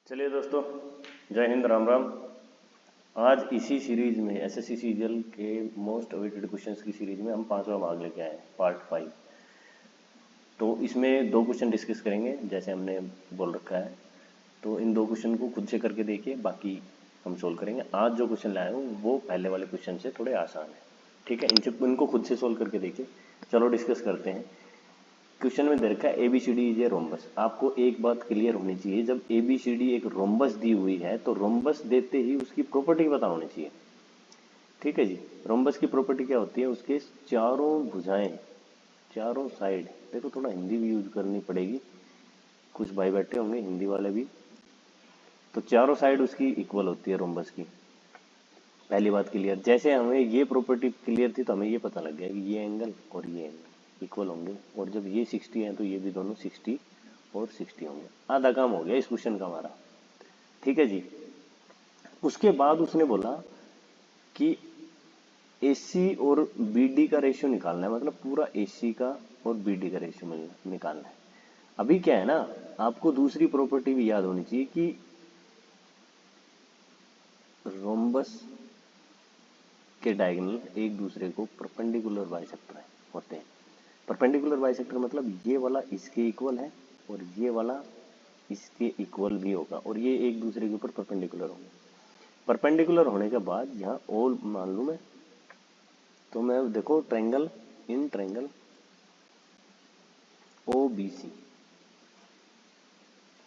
चलिए दोस्तों, जय हिंद, राम राम। आज इसी सीरीज में एसएससी सीजीएल के मोस्ट अवेटेड क्वेश्चंस की सीरीज में हम पांचवा भाग लेके आए हैं, पार्ट 5। तो इसमें दो क्वेश्चन डिस्कस करेंगे जैसे हमने बोल रखा है। तो इन दो क्वेश्चन को खुद से करके देखिए, बाकी हम सोल्व करेंगे। आज जो क्वेश्चन लाए हूँ वो पहले वाले क्वेश्चन से थोड़े आसान है, ठीक है। इनको खुद से सोल्व करके देखिए। चलो डिस्कस करते हैं। क्वेश्चन में दे रखा है ABCD इज ए रोम्बस। आपको एक बात क्लियर होनी चाहिए, जब ABCD एक रोम्बस दी हुई है तो रोम्बस देते ही उसकी प्रॉपर्टी पता होनी चाहिए, ठीक है जी। रोम्बस की प्रॉपर्टी क्या होती है? उसके चारों भुजाएं, चारों साइड, देखो थोड़ा हिंदी भी यूज करनी पड़ेगी, कुछ भाई बैठे होंगे हिंदी वाले भी। तो चारों साइड उसकी इक्वल होती है रोम्बस की। पहली बात क्लियर। जैसे हमें ये प्रॉपर्टी क्लियर थी तो हमें ये पता लग गया कि ये एंगल और ये एंगल इक्वल होंगे, और जब ये 60 है तो ये भी दोनों 60 और 60 होंगे। आधा काम हो गया इस क्वेश्चन का हमारा, ठीक है जी। उसके बाद उसने बोला कि AC और BD का रेशियो निकालना है, मतलब पूरा AC का और BD का रेशियो निकालना है। अभी क्या है ना, आपको दूसरी प्रॉपर्टी भी याद होनी चाहिए कि रोम्बस के डायगोनल एक दूसरे को परपेंडिकुलर बाइसेक्टर होते हैं। परपेंडिकुलर बाइसेक्टर मतलब ये वाला इसके इक्वल है और ये वाला इसके इक्वल भी होगा, और ये एक दूसरे के ऊपर परपेंडिकुलर होंगे। परपेंडिकुलर होने के बाद यहाँ ऑल मान लूँ मैं, तो मैं देखो triangle in triangle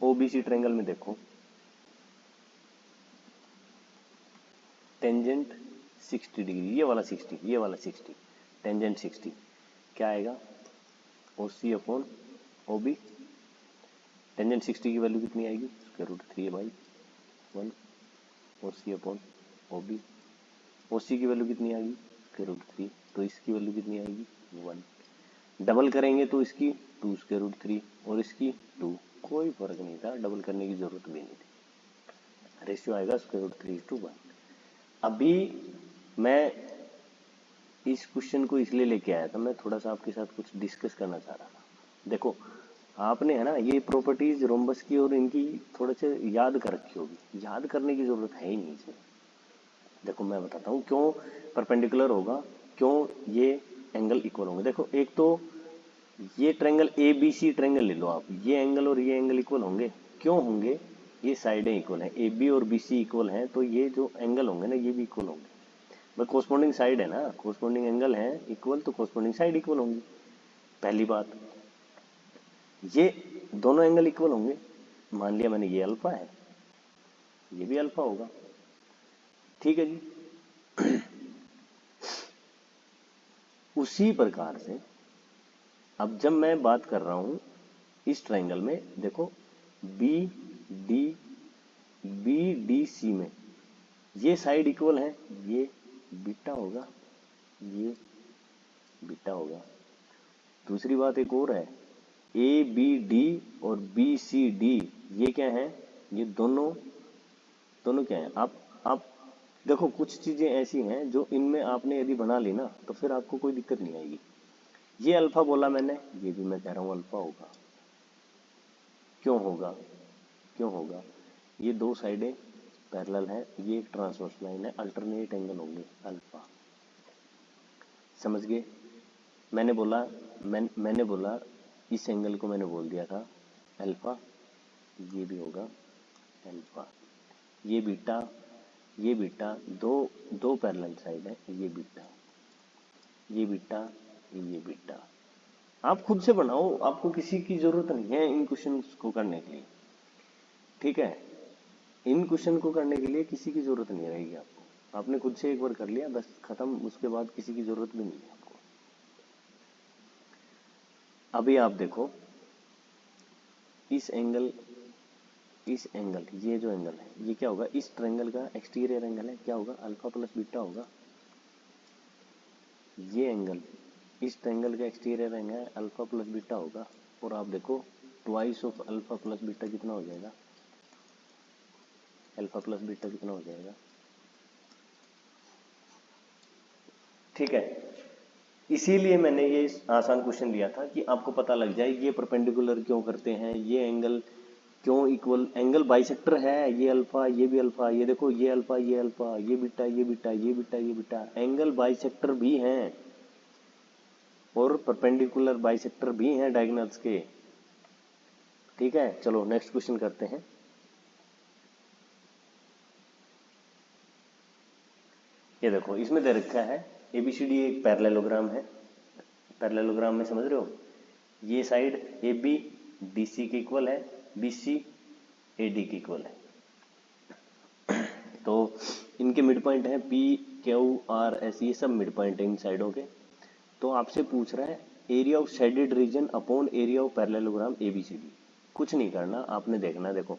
OBC triangle में देखो टेंजेंट 60 डिग्री, ये वाला 60, ये वाला 60, टेंजेंट 60 क्या आएगा? OC upon OB। टेंजेंट 60 की वैल्यू कितनी आएगी? √3 है भाई, 1। OC अपॉन OB, OC की वैल्यू कितनी आएगी? √3, तो इसकी वैल्यू कितनी आएगी? 1। डबल करेंगे तो इसकी 2 √3 और इसकी 2, कोई फर्क नहीं था, डबल करने की जरूरत भी नहीं थी। रेशियो आएगा √3:1। अभी मैं इस क्वेश्चन को इसलिए लेके आया था, मैं थोड़ा सा आपके साथ कुछ डिस्कस करना चाह रहा था। देखो आपने है ना ये प्रॉपर्टीज रोम्बस की और इनकी थोड़े से याद कर रखी होगी, याद करने की जरूरत है ही नहीं इसमें। देखो मैं बताता हूँ क्यों परपेंडिकुलर होगा, क्यों ये एंगल इक्वल होंगे। देखो एक तो ये ट्रायंगल ABC ट्रायंगल ले लो आप, ये एंगल और ये एंगल इक्वल होंगे। क्यों होंगे? ये साइडें इक्वल हैं, AB और BC इक्वल हैं, तो ये जो एंगल होंगे ना ये भी इक्वल होंगे। बस कोरस्पॉन्डिंग साइड है ना, कोरस्पॉन्डिंग एंगल है इक्वल, तो कोरस्पॉन्डिंग साइड इक्वल होंगी। पहली बात, ये दोनों एंगल इक्वल होंगे। मान लिया मैंने ये अल्फा है, ये भी अल्फा होगा, ठीक है जी। उसी प्रकार से अब जब मैं बात कर रहा हूं इस ट्रायंगल में, देखो BDC में ये साइड इक्वल है, ये बीटा होगा, ये बीटा होगा। दूसरी बात एक और है, ABD और BCD ये क्या है? ये दोनों क्या है? आप देखो कुछ चीजें ऐसी हैं जो इनमें आपने यदि बना ली ना तो फिर आपको कोई दिक्कत नहीं आएगी। ये अल्फा बोला मैंने, ये भी मैं कह रहा हूँ अल्फा होगा। क्यों होगा? क्यों होगा? ये दो साइडें पैरेलल हैं, ये एक ट्रांसवर्स लाइन है, अल्टरनेट एंगल होंगे अल्फा। समझ गए? मैंने बोला इस एंगल को मैंने बोल दिया था अल्फा, ये भी होगा अल्फा। ये बीटा, ये बीटा, दो पैरेलल साइड है, ये बीटा, ये बीटा, ये बीटा। आप खुद से बनाओ, आपको किसी की जरूरत नहीं है इन क्वेश्चन को करने के लिए, ठीक है। इन क्वेश्चन को करने के लिए किसी की जरूरत नहीं रहेगी आपको, आपने खुद से एक बार कर लिया बस खत्म, उसके बाद किसी की जरूरत भी नहीं है आपको। अभी आप देखो इस एंगल, ये जो एंगल है ये क्या होगा? इस ट्रायंगल का एक्सटीरियर एंगल है, क्या होगा? अल्फा प्लस बीटा होगा। ये एंगल इस ट्रायंगल का एक्सटीरियर एंगल है, अल्फा प्लस बीटा होगा। और आप देखो twice of alpha plus beta कितना हो जाएगा? अल्फा प्लस बीटा कितना हो जाएगा? ठीक है। इसीलिए मैंने ये आसान क्वेश्चन लिया था कि आपको पता लग जाए ये परपेंडिकुलर क्यों करते हैं, ये एंगल क्यों इक्वल? एंगल बाइसेक्टर है, ये अल्फा ये भी अल्फा, ये देखो ये अल्फा ये अल्फा, ये बीटा ये बीटा ये बीटा ये बीटा, एंगल बाइसेक्टर भी हैं और परपेंडिकुलर बाइसेक्टर भी हैं डायगोनल्स के। ठीक है, चलो नेक्स्ट क्वेश्चन करते हैं। ये देखो इसमें दे रखा है एबीसीडी एक पैरेललोग्राम है। पैरेललोग्राम में समझ रहे हो, ये side A B D C के इक्वल है, बी सी ए डी के इक्वल है। तो इनके मिड पॉइंट है पी क्यू आर एस, ये सब मिड पॉइंट है इन साइडों के। तो आपसे पूछ रहा है area of shaded region upon area of parallelogram ABCD. कुछ नहीं करना, आपने देखना, देखो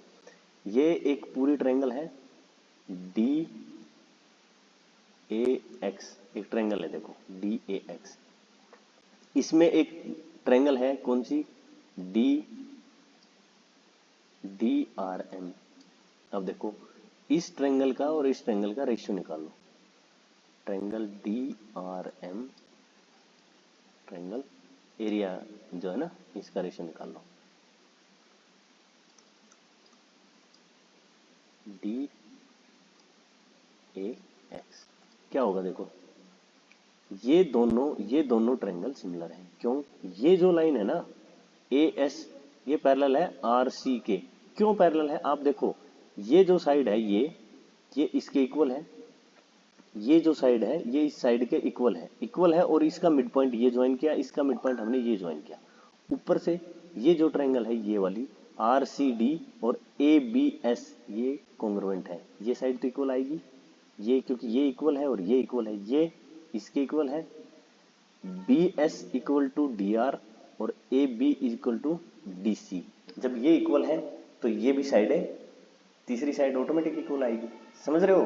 ये एक पूरी ट्रायंगल है डी ए एक्स, एक ट्रायंगल है देखो डी ए एक्स। इसमें एक ट्रायंगल है कौन सी, डी डी आर एम। अब देखो इस ट्रायंगल का और इस ट्रायंगल का रेशियो निकालो। Triangle D R M, triangle area जो है ना, इसका रेशियो निकाल लो। डी ए एक्स क्या होगा, देखो ये दोनों ट्रायंगल सिमिलर हैं। क्यों? ये जो लाइन है ना ए एस, ये पैरेलल है आर सी के। क्यों पैरेलल है? आप देखो ये जो साइड है ये इसके इक्वल है, ये जो साइड है ये इस साइड के इक्वल है और इसका मिड पॉइंट ये ज्वाइन किया, इसका मिड पॉइंट हमने ये ज्वाइन किया। ऊपर से ये जो ट्रायंगल है ये वाली आर सी डी और ए बी एस ये कॉन्ग्रुएंट है। ये साइड तो इक्वल आएगी, ये क्योंकि ये इक्वल है और ये इक्वल है, ये इसके इक्वल है। B S equal to D R और A B equal to D C. जब ये इक्वल है तो ये भी साइड है, तीसरी साइड ऑटोमेटिक इक्वल आएगी। समझ रहे हो?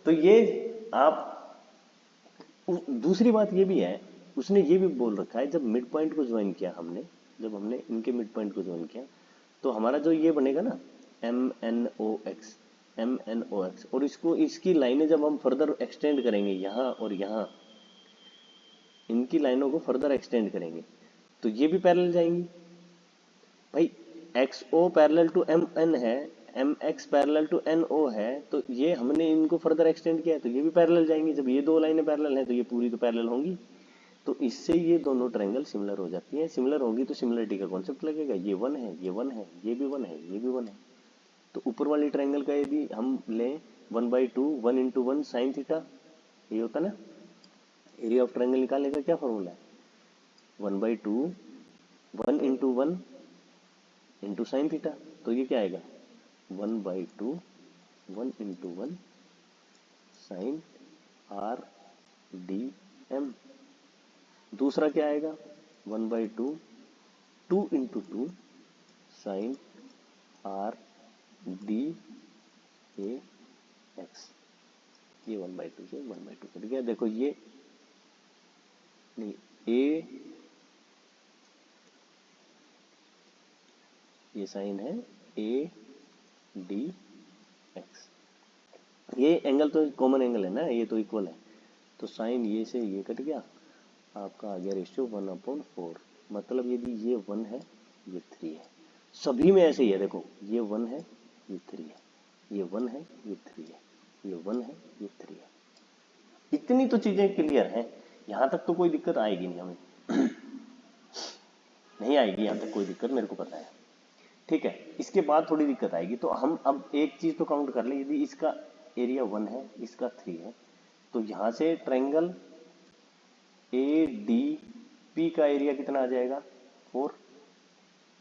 तो ये आप दूसरी बात ये भी है, उसने ये भी बोल रखा है जब मिड पॉइंट को ज्वाइन किया हमने, जब हमने इनके मिड पॉइंट को ज्वाइन किया तो हमारा जो ये बनेगा ना M N O X, M N O X, और इसको इसकी लाइनें जब हम फर्दर एक्सटेंड करेंगे यहाँ और यहाँ, इनकी लाइनों को फर्दर एक्सटेंड करेंगे तो ये भी पैरेलल जाएंगी। भाई X O parallel to M N है, M X parallel to N O है, तो ये हमने इनको फर्दर एक्सटेंड किया है तो ये भी पैरेलल जाएंगी। जब ये दो लाइनें पैरेलल हैं तो ये पूरी तो पैरेलल होंगी। तो इससे ये दोनों ट्रायंगल सिमिलर हो जाती हैं। सिमिलर होगी तो सिमिलरिटी का कॉन्सेप्ट लगेगा, ये वन है ये वन है, ये भी वन है ये भी वन है। तो ऊपर वाली ट्रायंगल का यदि हम लें 1/2 1 इंटू 1 साइन थीटा, ये होता ना एरिया ऑफ ट्रायंगल निकालने का क्या फॉर्मूला है, 1/2 1 इंटू 1 इंटू साइन थीटा। तो ये क्या आएगा 1/2 1 into 1 sine R D M. दूसरा क्या आएगा 1/2 2 into 2 sine R D A X. ये 1/2 से 1/2 कट गया। देखो ये नहीं, ये साइन है ए डी एक्स। ये एंगल तो कॉमन एंगल है ना, ये तो इक्वल है, तो साइन ये से ये कट गया, आपका आ गया रेशियो 1/4। मतलब यदि ये 1 है ये 3 है, सभी में ऐसे ही है। देखो ये 1 है ये 3 है, ये 1 है ये 3 है, ये 1 है ये 3 है। इतनी तो चीजें क्लियर हैं, यहां तक तो कोई दिक्कत आएगी नहीं हमें नहीं आएगी यहां तक कोई दिक्कत, मेरे को पता है। ठीक है, इसके बाद थोड़ी दिक्कत आएगी। तो हम अब एक चीज तो काउंट कर लें, यदि इसका एरिया 1 है इसका 3 है तो यहां से ट्रायंगल ए डी पी का एरिया कितना आ जाएगा 4।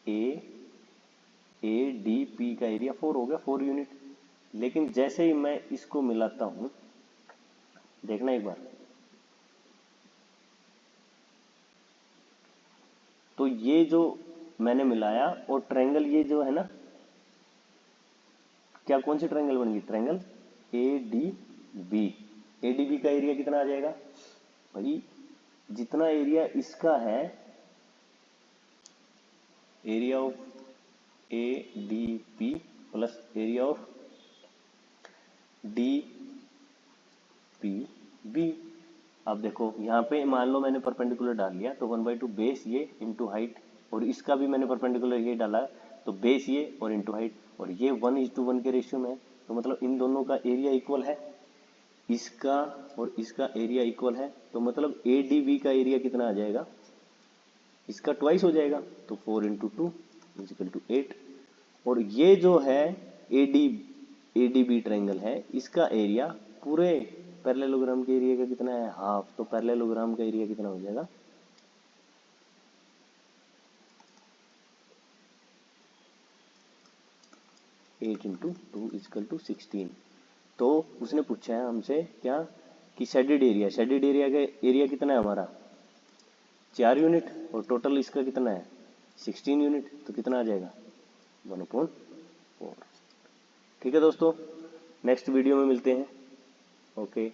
ए डी पी का एरिया 4 हो गया, 4 यूनिट। लेकिन जैसे ही मैं इसको मिलाता हूं, देखना एक बार, तो ये जो मैंने मिलाया और ट्रायंगल ये जो है ना, क्या कौन सी ट्रायंगल बन गई, triangle A D B. A D B का एरिया कितना आ जाएगा भाई, जितना एरिया इसका है, area of A D P plus area of D P B. अब देखो यहाँ पे मान लो मैंने परपेंडिकुलर डाल लिया तो 1/2 बेस ये इंटू हाइट, और इसका भी मैंने परपेंडिकुलर ये डाला तो बेस ये और इंटू हाइट, और ये 1:1 के रेशियो में है, तो मतलब इन दोनों का एरिया इक्वल है, इसका और इसका एरिया इक्वल है, तो मतलब ए डी बी का एरिया कितना आ जाएगा, इसका ट्वाइस हो जाएगा, तो 4 × 2 = 8। और ये जो है ए डी बी ट्राइंगल है, इसका एरिया पूरे पैरेललोग्राम के एरिया का कितना है, हाफ, तो पैरेललोग्राम का एरिया कितना हो जाएगा, 8 × 2 = 16। तो उसने पूछा है हमसे क्या कि शेडेड एरिया का एरिया कितना है हमारा, 4 यूनिट, और टोटल इसका कितना है 16 यूनिट, तो कितना आ जाएगा 1/4। ठीक है दोस्तों, नेक्स्ट वीडियो में मिलते हैं। ओके।